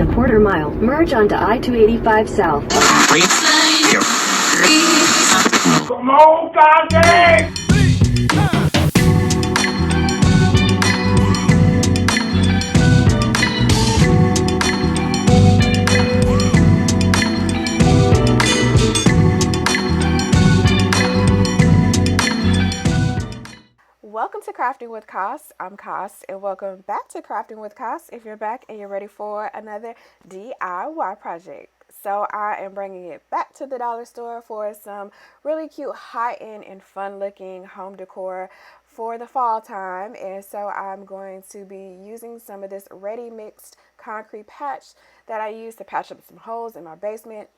In a quarter mile, merge onto I-285 South. Come on, goddamn! Welcome to Crafting with Cass. I'm Cass, and welcome back to Crafting with Cass. If you're back and you're ready for another DIY project. So I am bringing it back to the dollar store for some really cute, high-end and fun-looking home decor for the fall time. And so I'm going to be using some of this ready mixed concrete patch that I used to patch up some holes in my basement.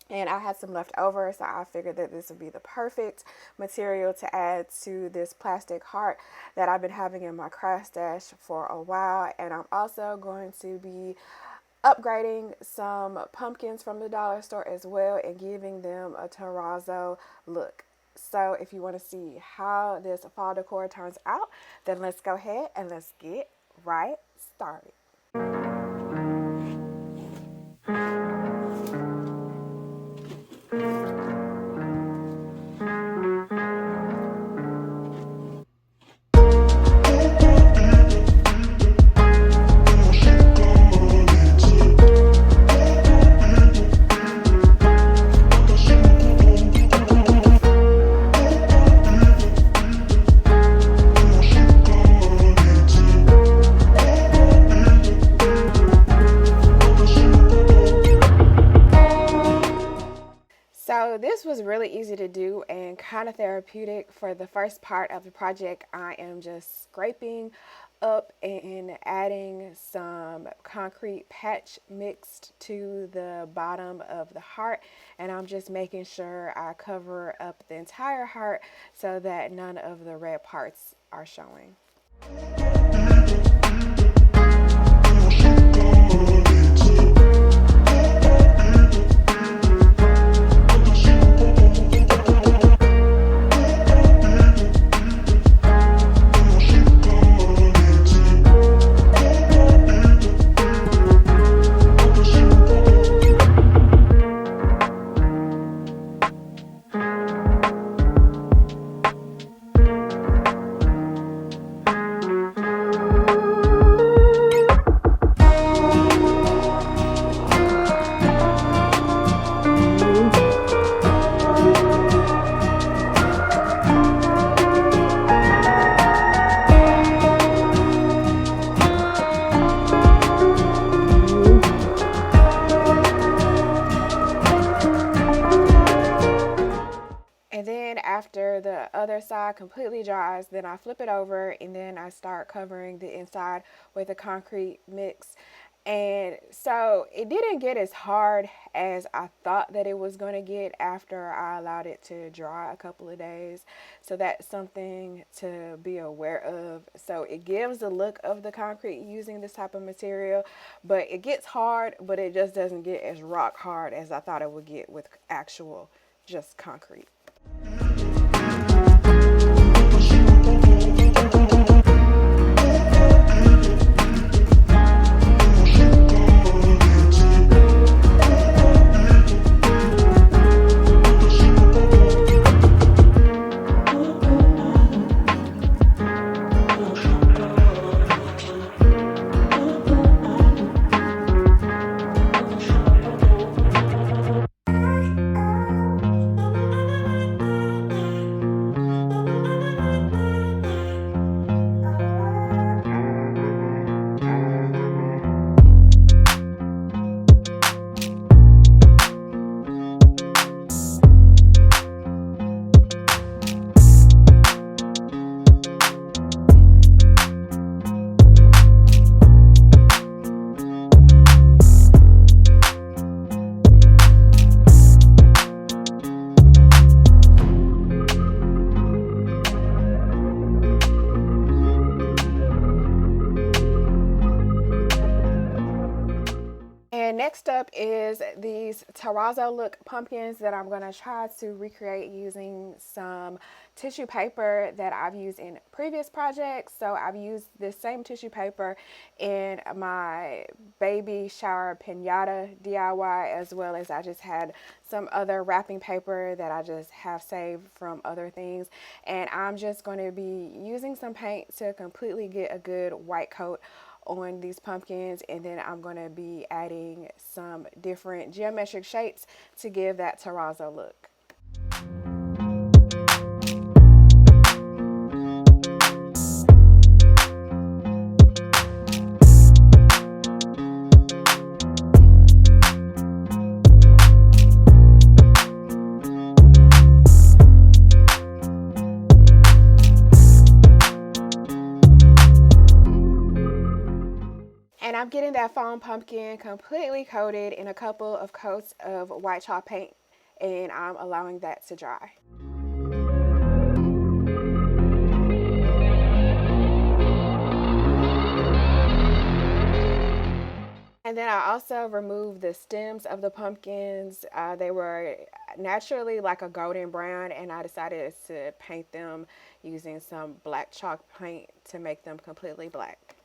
And I had some left over, so I figured that this would be the perfect material to add to this plastic heart that I've been having in my craft stash for a while. And I'm also going to be upgrading some pumpkins from the dollar store as well and giving them a terrazzo look. So if you want to see how this fall decor turns out, then let's go ahead and let's get right started. So this was really easy to do and kind of therapeutic. For the first part of the project, I am just scraping up and adding some concrete patch mixed to the bottom of the heart, and I'm just making sure I cover up the entire heart so that none of the red parts are showing. And then after the other side completely dries, then I flip it over and then I start covering the inside with a concrete mix. And so it didn't get as hard as I thought that it was going to get after I allowed it to dry a couple of days. So that's something to be aware of. So it gives the look of the concrete using this type of material, but it gets hard, but it just doesn't get as rock hard as I thought it would get with actual just concrete. And next up is these Terrazzo look pumpkins that I'm going to try to recreate using some tissue paper that I've used in previous projects. So I've used this same tissue paper in my baby shower pinata DIY, as well as I just had some other wrapping paper that I just have saved from other things. And I'm just going to be using some paint to completely get a good white coat on these pumpkins, and then I'm going to be adding some different geometric shapes to give that terrazzo look. And I'm getting that foam pumpkin completely coated in a couple of coats of white chalk paint, and I'm allowing that to dry. And then I also removed the stems of the pumpkins. They were naturally like a golden brown, and I decided to paint them using some black chalk paint to make them completely black.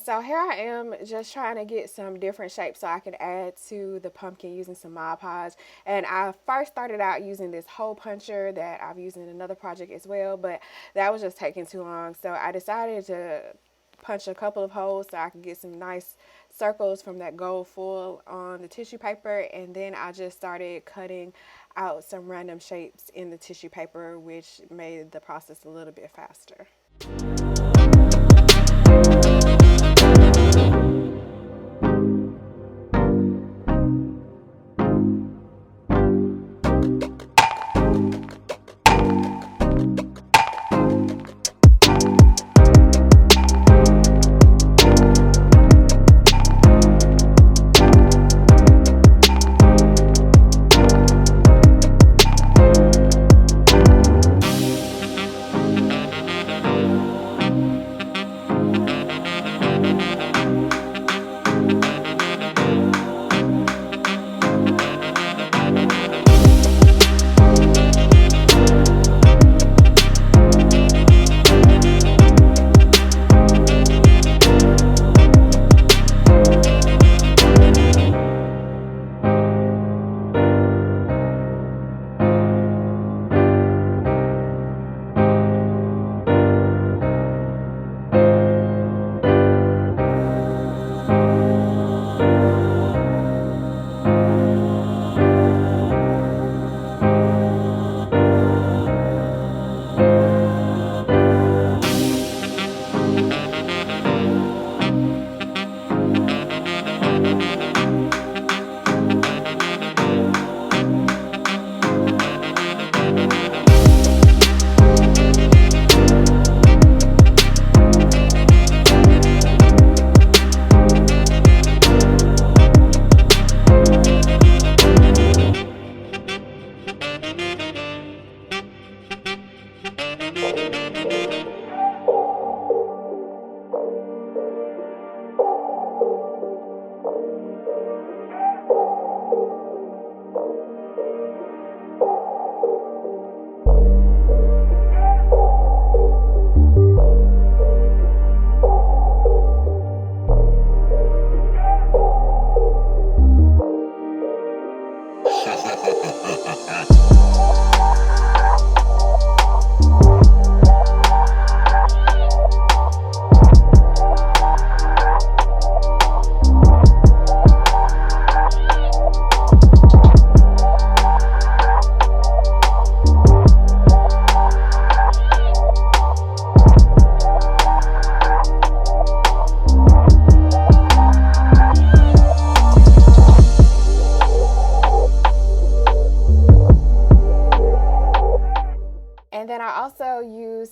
So here I am just trying to get some different shapes so I can add to the pumpkin using some Mod Podge. And I first started out using this hole puncher that I've used in another project as well, but that was just taking too long. So I decided to punch a couple of holes so I could get some nice circles from that gold foil on the tissue paper. And then I just started cutting out some random shapes in the tissue paper, which made the process a little bit faster.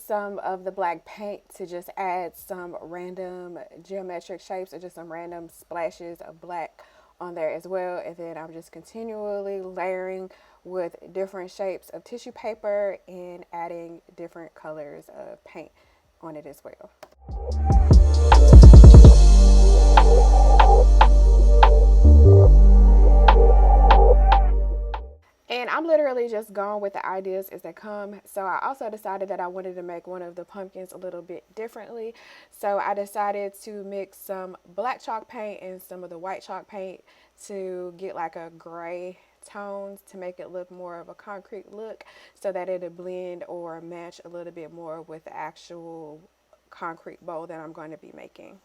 some of the black paint to just add some random geometric shapes or just some random splashes of black on there as well. And then I'm just continually layering with different shapes of tissue paper and adding different colors of paint on it as well. And I'm literally just going with the ideas as they come. So I also decided that I wanted to make one of the pumpkins a little bit differently. So I decided to mix some black chalk paint and some of the white chalk paint to get like a gray tones to make it look more of a concrete look, so that it'll blend or match a little bit more with the actual concrete bowl that I'm going to be making.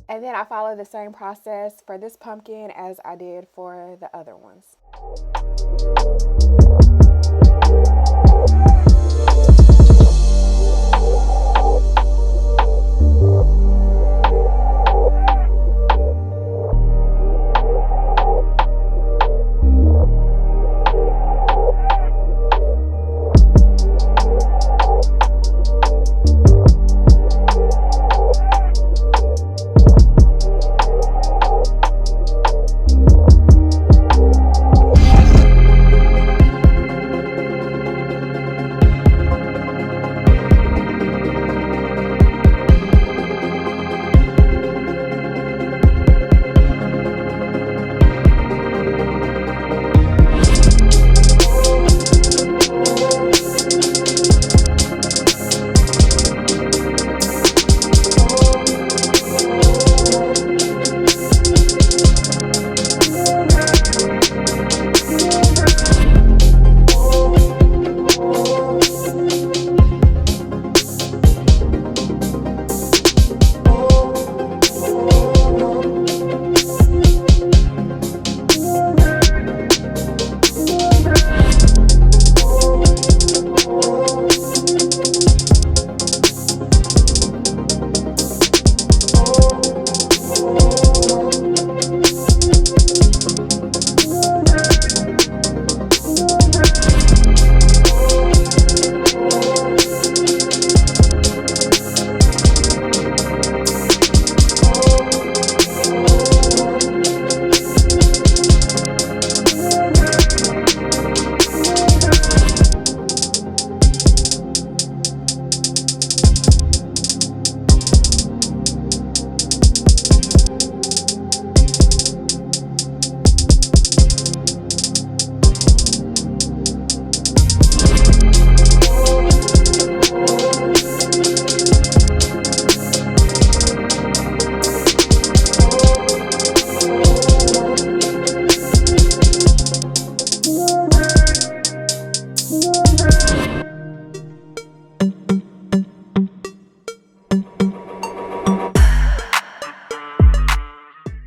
And then I follow the same process for this pumpkin as I did for the other ones.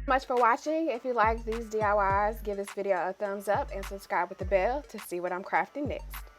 Much for watching. If you like these DIYs, give this video a thumbs up and subscribe with the bell to see what I'm crafting next.